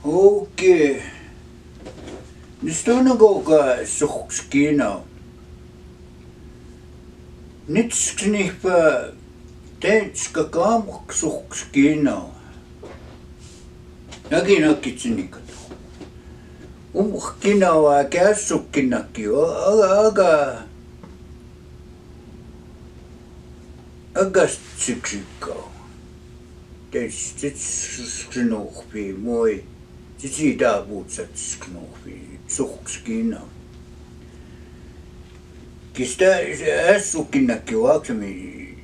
Okei. Nyt on joka suhkina. Nyt snippa teetska kaamuk suhkina. Nakitsinnikat. Umkina waa käsukkinakki aga tsiksikka. Teetsknuhpi moi. Sitä puhutsat sknuhpi suhkina. Kistä ässukkinakki waaksemi.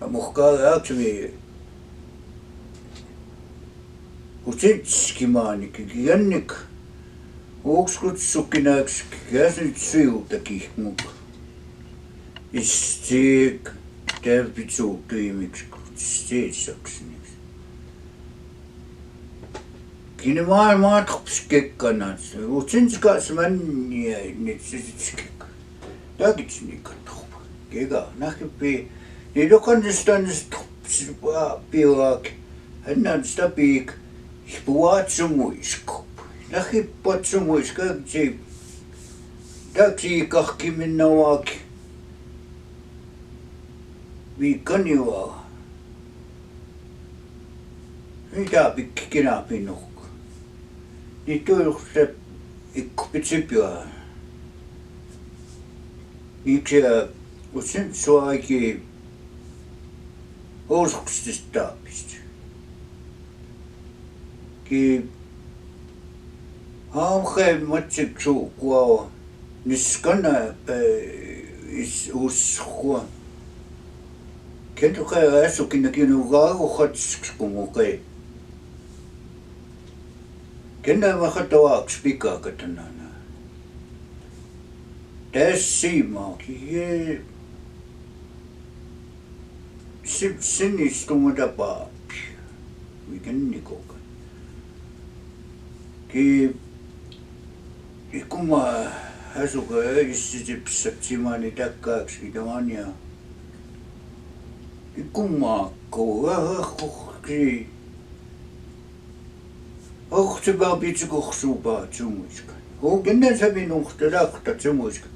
Muhkaa aaksemi. Kutsetskimaanikin jännik. Uukskutsukkinaaks käsit syytäkin muk. Istiik täpitsuutuimiksi kutsetsakseni. Kine maailmaa topskekkanat. Utsinskaas männiä nitsitskek. Takitsnikat. Kega nähpi. Ni dokannistan piuak. Hänän stapiik. Puatsumuisko. Nähippatsumuisko. Taksi kahki minna waaki. Viikaniwa. Mitä pikki kinapinuk. Niin tuolle ikku pitsipia. Miksi usein suaiki osuksista taapista. Ki haamhe matsik suukua niskana uskua. Kentukai asukinnakin ugaruhatskumukai. Kena mahatawaaks pikakatanana. Tässä maakin sinistumata paapi. Miken nikoka. Ki ikuma asuka issitipsatsimani takkaaksi tamania. Ikuma kohki. Se vaan pitsi kohsuupaa tsumuiska. Kenen se minusta rakta tsumuiska.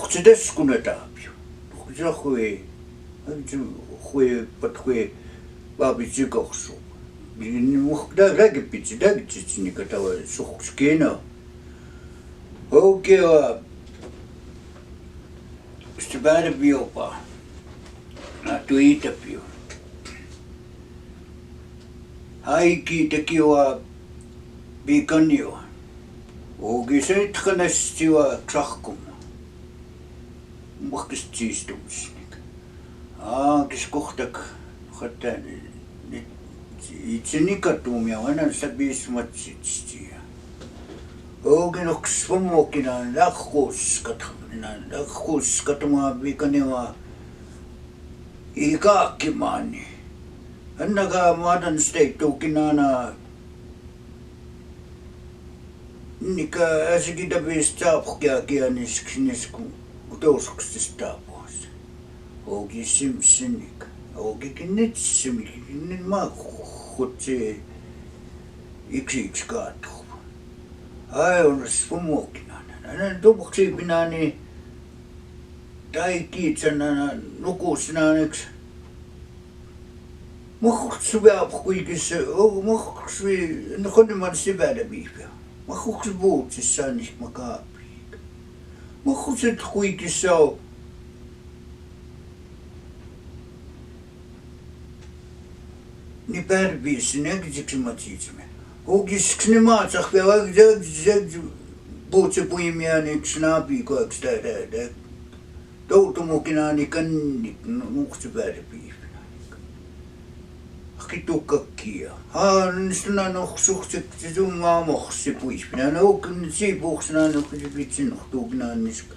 Se teskuna taapio. Se hui pathui vaan pitsi kohsuupaa. Tää räkipitsi niin tava suhskina. Okei. Se päädä biopaa. Tuita bio. Haiki tekiwa bikanio. Ogi se tkanestiwa tsahkum. Muhkistiistumisnik. Kis kohtak khatan itsinikatumia anan sabismatsitstia. Ogi noksfumokina lakhkuskatuma bikaniwa ikaakimaani. Annaga modern state tukinana nika asigida bistapkia kianisku utoskustapos. Ogi simsinik. Ogi kinitsimik nin ma khutsi iksikskaatu. Ai on sumukinana. Anan tubuksi binani tai kiitsana nukusnaaniksi. Mahuksuja kuikissa, mahuksuja, no konneman syvänä viipä. Mahuksu vuotsissa on nicht makaapiik. Mahukset kuikissa on. Ni pärviissä, näkisiksi matsiitsemme. Hokiskne maatsah, ja vuotsi puimianiksi naapiikoiksi täällä. Toutumukinani kannik, nuhti pärviissä. Kitukakkia. Nistuna nohsuhtik tizunga mohsi puispina. Naukin siipuuksena nohsi vitsin nohtuugnaan niska.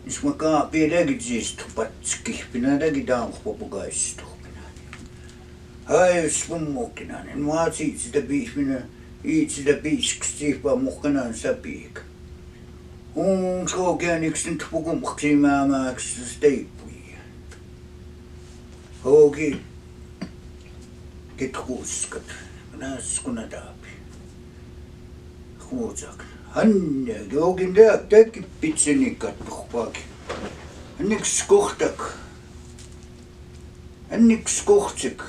Nisma kaapia lägitsistä patskihpina lägidaamuhpopugaistuhpina. Hai spummukina. Maa sitä piispina. Sitä piisksti siippaa muhkanaan sapiik. Skoogääniks nyt pukumuksia määrääks steippuja. Hoogi kitkuuskat. Naaskuna taapi. Huusak. Hanne joogin teaki pitsenikat puhpaaki. Hanniks kohtak. Hanniks kohtsik.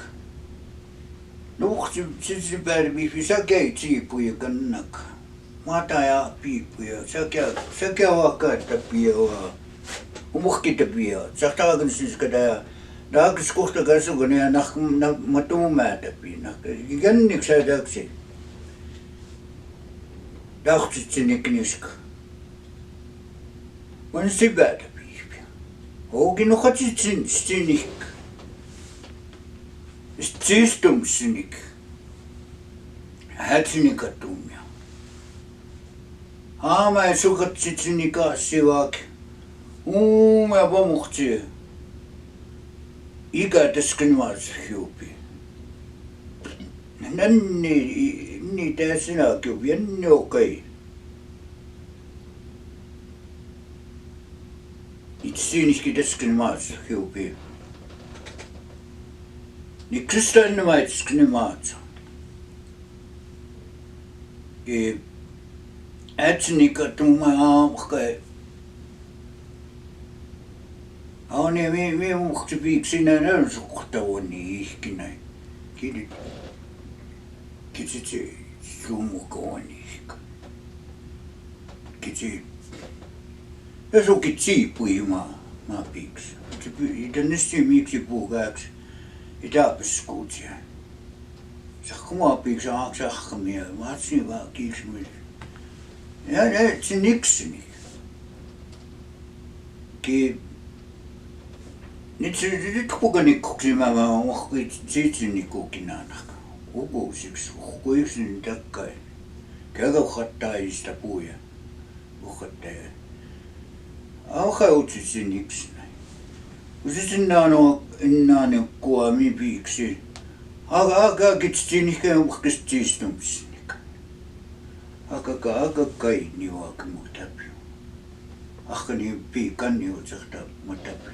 Nuhti sisipärvi säkei siipuja kannak. Mata ja piipuja. Säkä wakata piaa. Umuhkita piaa. Sahtaagan siskada ja Daakis kohta kasukun ja matumäärä piina. Ganniks säädäksi. Dahtsit sinne kniska. Vaan siväätä piipiä. Hookin nuhatsit sinik. Stistum sinik. Hätsinikatuumia. Haamai sukatsit sinikaasivaak. Uumia pamuhtia. Ikä täsken maassa hiupi. Nänni tässä näkyy, jänni okei. Itseänikin täsken maassa hiupi. Niin kristallinen maitsken maassa. Ätsinikä tumma aamukkai. Aune me muhti piiksinä nään suhtavani ihkinä. Kitsi sumukooni ihka. Kitsi. Ja sukit siipui maa piiksi. Itänesti miksi puukääksi. Itäpäskuutsia. Sakkumaa piiksi aaksaakkamia. Maatsin vaan kiiksmyys. Ja näetsin nikseni. Nyt kukanikkuksi mä mohkit siitsinikukin aina. Upuusiksi, hukuiksin takkai. Käydä uhattaista puuja. Uhattaja. Auha utsitsin iksinä. Kun se sinä on enää kuomi piiksi. Aga kitsin ikään uhkista siistumisnik. Aga kai niin vaikka muu täpy. Akka niin piikan niin otsahtaa muu täpy.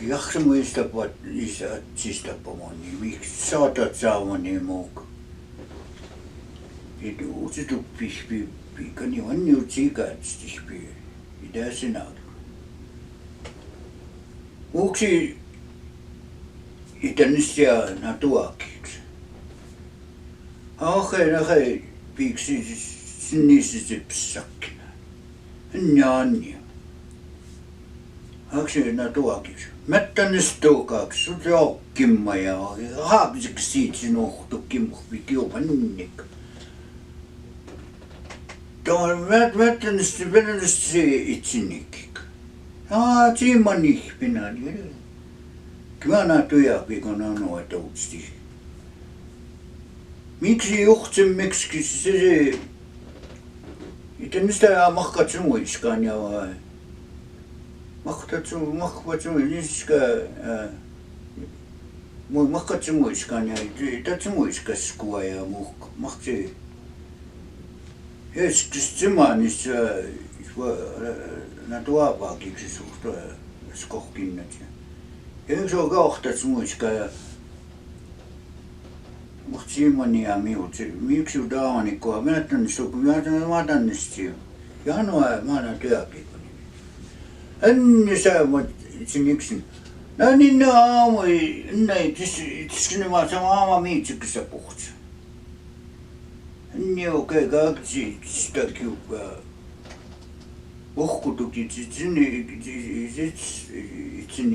Jaksa muista isä pomoni, miksi saatat saamani muuka. Et uusitu piikani on ju tsiikatstis pii. Itä sinä. Muuksi itänisiä natuakiksi. Ahei piiksi sinisi sipsakkina. Njanja. Haksi natuakiksi. Mättänistuukaksi, sun se okkimma ja haapisiksi siitä sinuhtu kimmuhvi kiupannik. Tuon mättänisti venälästi itsinnikik. Siiman ihpinä. Kyllä natujapi, kun on noita uutsi. Miksi juhtsemmiksi se... Itä mistä mahkat muiskaan ja vai? Mahkat muiskaan ja tätä muiskas kuva ja mahti. Joskus simanissa na tuopaakiksi suhtaa skohkinnat. Ja se on kohtat muiskaa ja mahti simani ja miut. Miksi daamanikkoa menettänyt kun mä tännisti. Ja mä työkin. Enne saavat sinniksin. No niin aamui, näin tiskin mä sama aama miitsikessä puhutsa. Enne okei kaksi sitä kiukaa. Ohkutukit sinne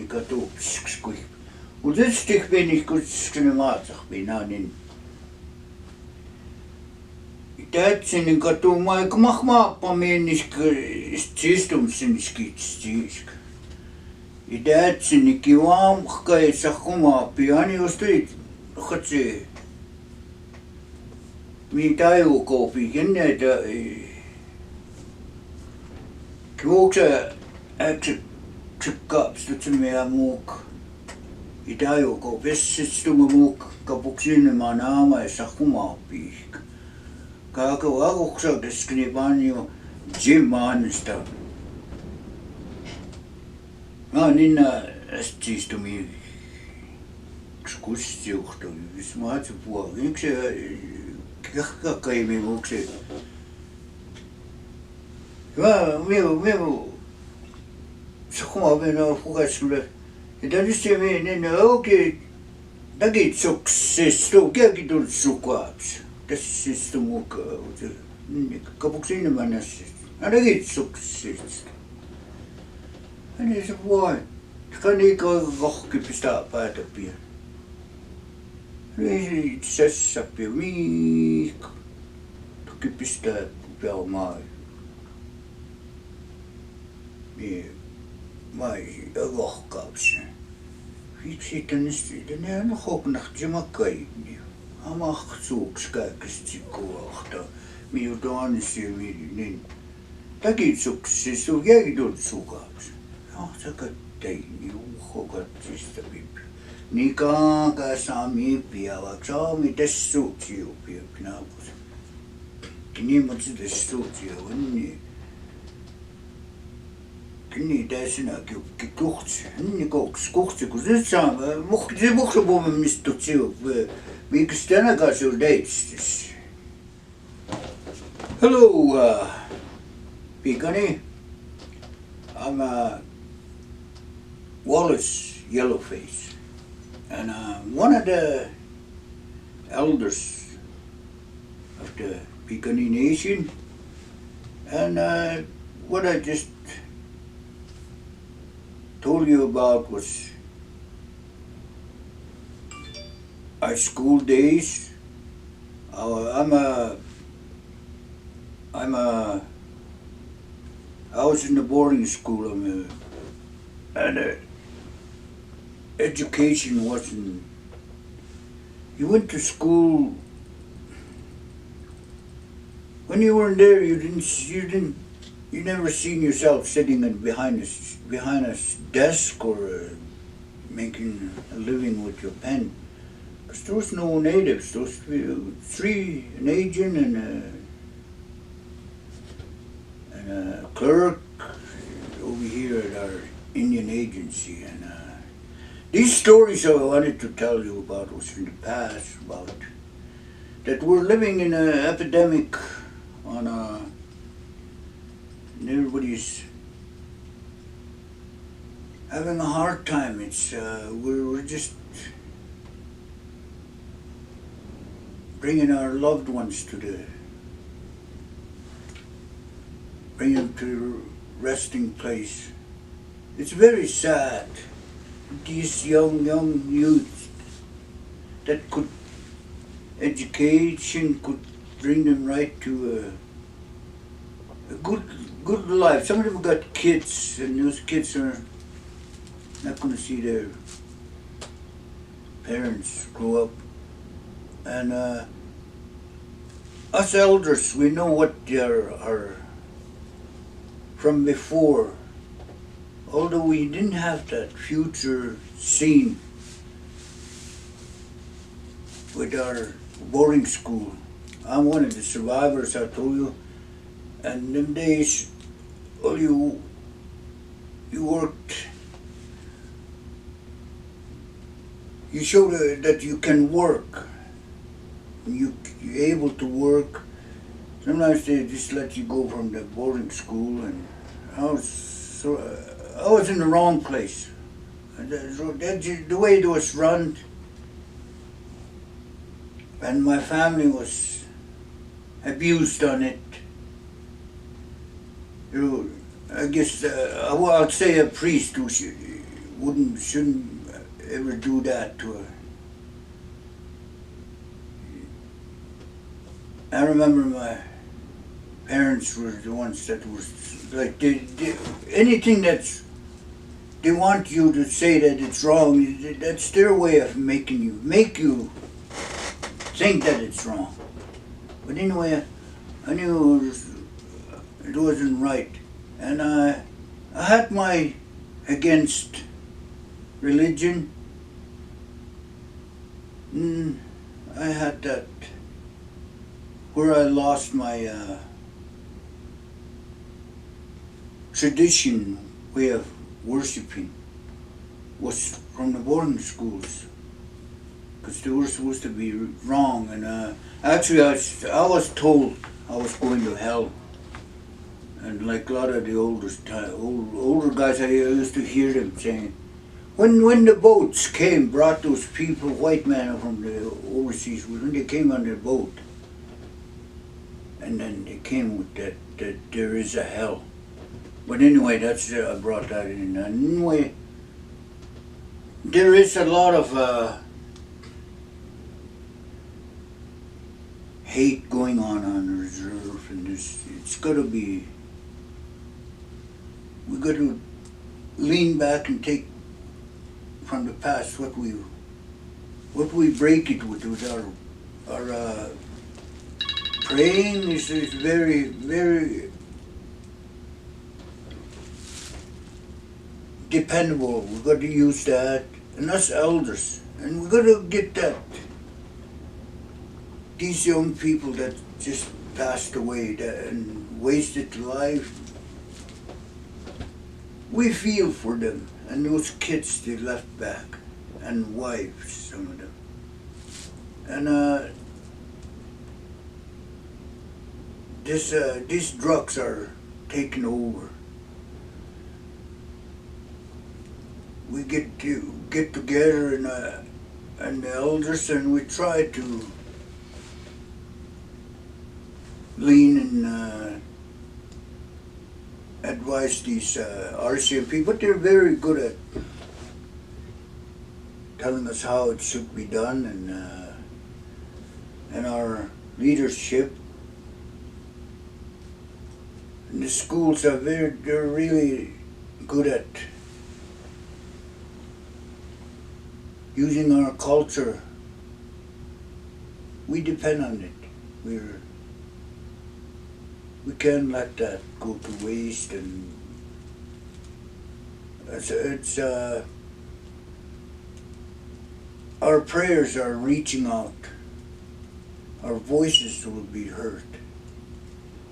katuuksiksi kui. Mut sitten pieni kun maatsahpina niin. Tätsinin katuuma eikä mahmaappa mieniskö istumisiskitstiisk. I tätsinikin vaamhkaissa kumaapi ani just teit katsi. Mitä ajukoupi kenneitä Kuuksa äksykkapstutsumme ja muuk. I tajukoupi vessistumme muuk kapuksinemaan aamaissa kumaapi. Kako akuksa keskini panjo Jim Ansta. niin astistumi kusjuhtu, jos mä hatsin puolella. Yksi kahkakaimi muksi. Mä sakoma mennä hukassulle. Ja tietysti minä oikein takitsuksesta kielkin tullut sukaats. Tässä siis mukaan. Kapuksi enemmän näistä. Takitsuksesta. Niin se voi. Kan niin rohki pistää päätä pian. Niin sessä pian. Miikko. Toki pistää pian maa. Niin. Mä ei rohkaus. Sitten ne on hoknahti makkaini. Amahsuuks kaikesti kohta. Minulta ansi niin. Takitsuksesta on jäidut sukaaks. Se katteini uhokatsista pipi. Niin kaaka saami piavak. Saami tessuutsiu piavak naapus. Niimotsi tessuutsiu on niin. Niin täysinä kiukki kuhtsi. Niin kuhtsi kun se saa. Se muhtapuumme mistä tsiu. Miks tänäkään sul teitstis. Hello, Pikani. I'm Wallace Yellow Face, and one of the elders of the Pikani Nation. And what I just told you about was our school days. I was in the boarding school, and education wasn't. You went to school. When you were there, you never seen yourself sitting behind a desk or making a living with your pen. Because there was no natives. There was three, an agent and a clerk over here at our Indian agency. And these stories I wanted to tell you about was in the past, about that we're living in an epidemic on and everybody's having a hard time. It's we're just bringing our loved ones bring them to the resting place. It's very sad. These young youths that could education could bring them right to a good life. Some of them got kids, and those kids are not going to see their parents grow up. And us elders, we know what they are from before. Although we didn't have that future seen with our boarding school. I'm one of the survivors, I told you. And them days, well, you worked. You showed that you can work. You're able to work. Sometimes they just let you go from the boarding school, and I was in the wrong place. The way it was run, and my family was abused on it. I guess I'd say a priest who shouldn't ever do that to her. I remember my parents were the ones that was like anything they want you to say that it's wrong. That's their way of make you think that it's wrong. But anyway, I knew it wasn't right, and I had my against religion. I had that where I lost my tradition way of worshiping. was from the boarding schools, because they were supposed to be wrong. And actually, I was told I was going to hell. And like a lot of the older guys, I used to hear them saying, when the boats came, brought those people, white men from the overseas, when they came on the boat, and then they came with that there is a hell. But anyway, that's I brought that in. Anyway, there is a lot of hate going on the reserve, and it's got to be. We got to lean back and take from the past what we break it with our praying is very, very dependable. We got to use that, and us elders, and we got to get that. These young people that just passed away and wasted life. We feel for them, and those kids they left back, and wives, some of them. And these drugs are taking over. We get together and the elders, and we try to lean and advise these RCMP, but they're very good at telling us how it should be done, and our leadership and the schools they're really good at using our culture. We depend on it. We can't let that go to waste, and it's our prayers are reaching out. Our voices will be heard,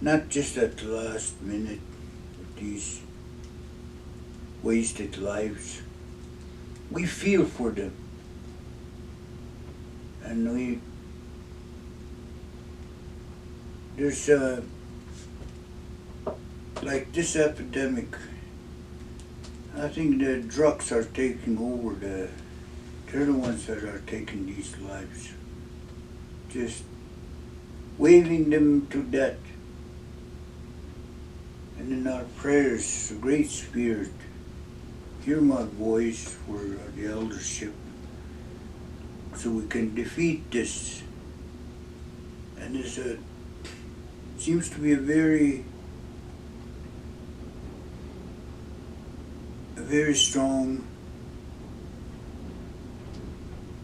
not just at the last minute with these wasted lives. We feel for them, and there's like this epidemic, I think the drugs are taking over. They're the ones that are taking these lives, just waving them to death. And in our prayers, the Great Spirit, hear my voice for the eldership, so we can defeat this. And it seems to be a very strong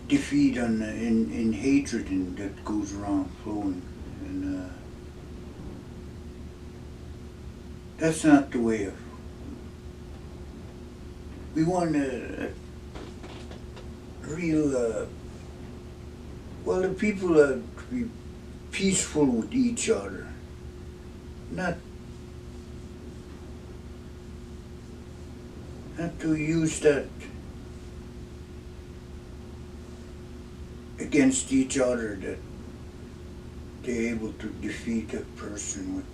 defeat in hatred that goes around flowing, and that's not the way of. We want a real the people to be peaceful with each other, not to use that against each other, that they're able to defeat a person with.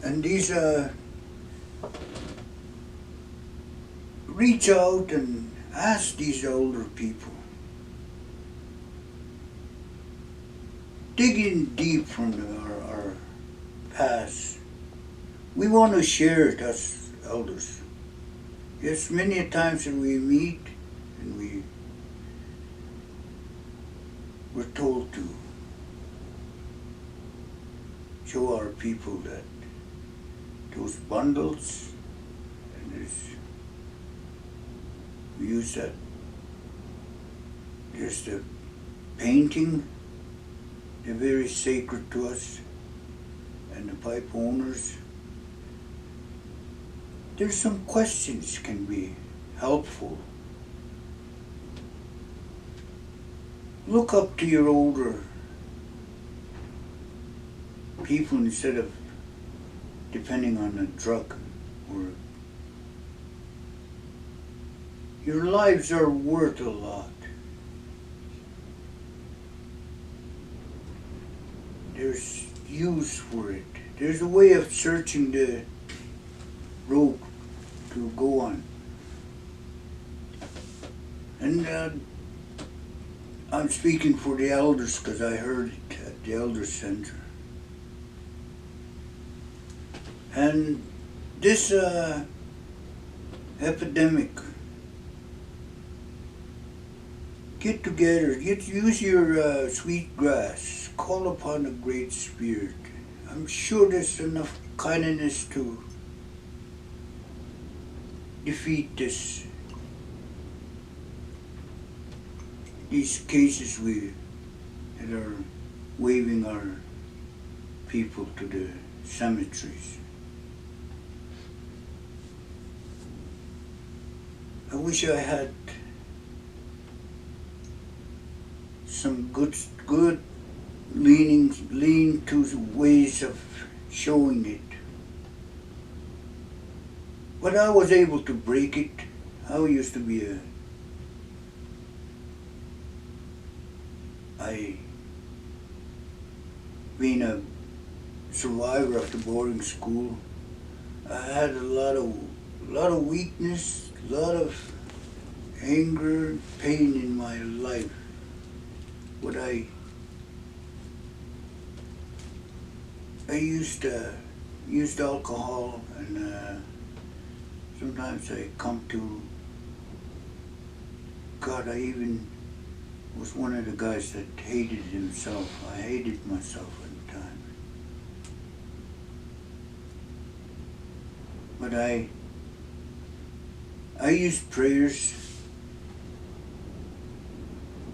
And these reach out and ask these older people. Dig in deep from our past. We want to share it as elders. Yes, many a times when we meet and we're told to show our people that those bundles, and we use that. There's the painting, they're very sacred to us, and the pipe owners. There's some questions can be helpful. Look up to your older people instead of depending on a drug or Your lives are worth a lot. There's use for it. There's a way of searching the road to go on. And I'm speaking for the elders because I heard it at the Elder Center. And this epidemic, get together, use your sweet grass, call upon the Great Spirit. I'm sure there's enough kindness to defeat these cases that are waving our people to the cemeteries. I wish I had some good lean to ways of showing it. But I was able to break it. I used to be being a survivor of the boarding school, I had a lot of weakness, a lot of anger, pain in my life. What I used alcohol, and sometimes I come to God. I even was one of the guys that hated himself. I hated myself at the time. But I used prayers.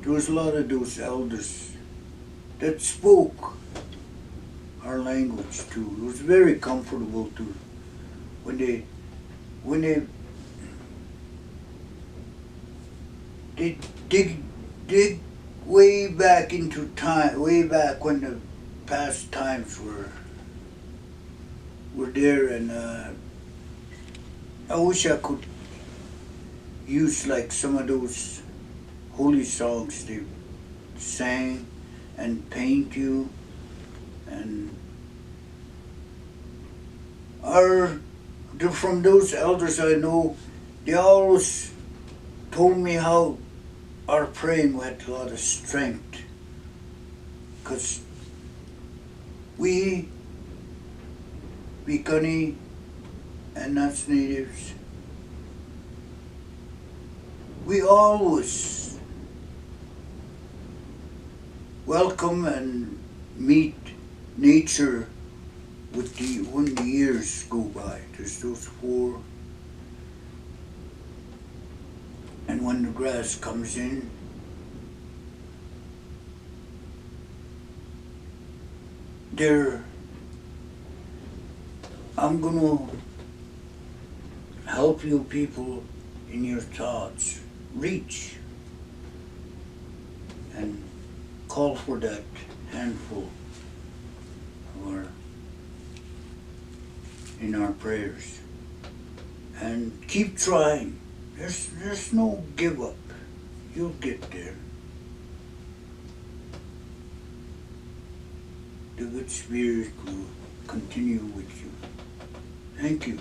There was a lot of those elders that spoke our language too. It was very comfortable to when they dig way back into time, way back when the past times were there, and I wish I could use like some of those holy songs they sang and paint you, and from those elders I know, they always told me how our praying had a lot of strength, because we Bikani and Nuts natives, we always welcome and meet nature when the years go by. There's those 4. And when the grass comes in, I'm gonna help you people in your thoughts. Reach and call for that handful in our prayers. And keep trying. There's no give up. You'll get there. The good spirit will continue with you. Thank you.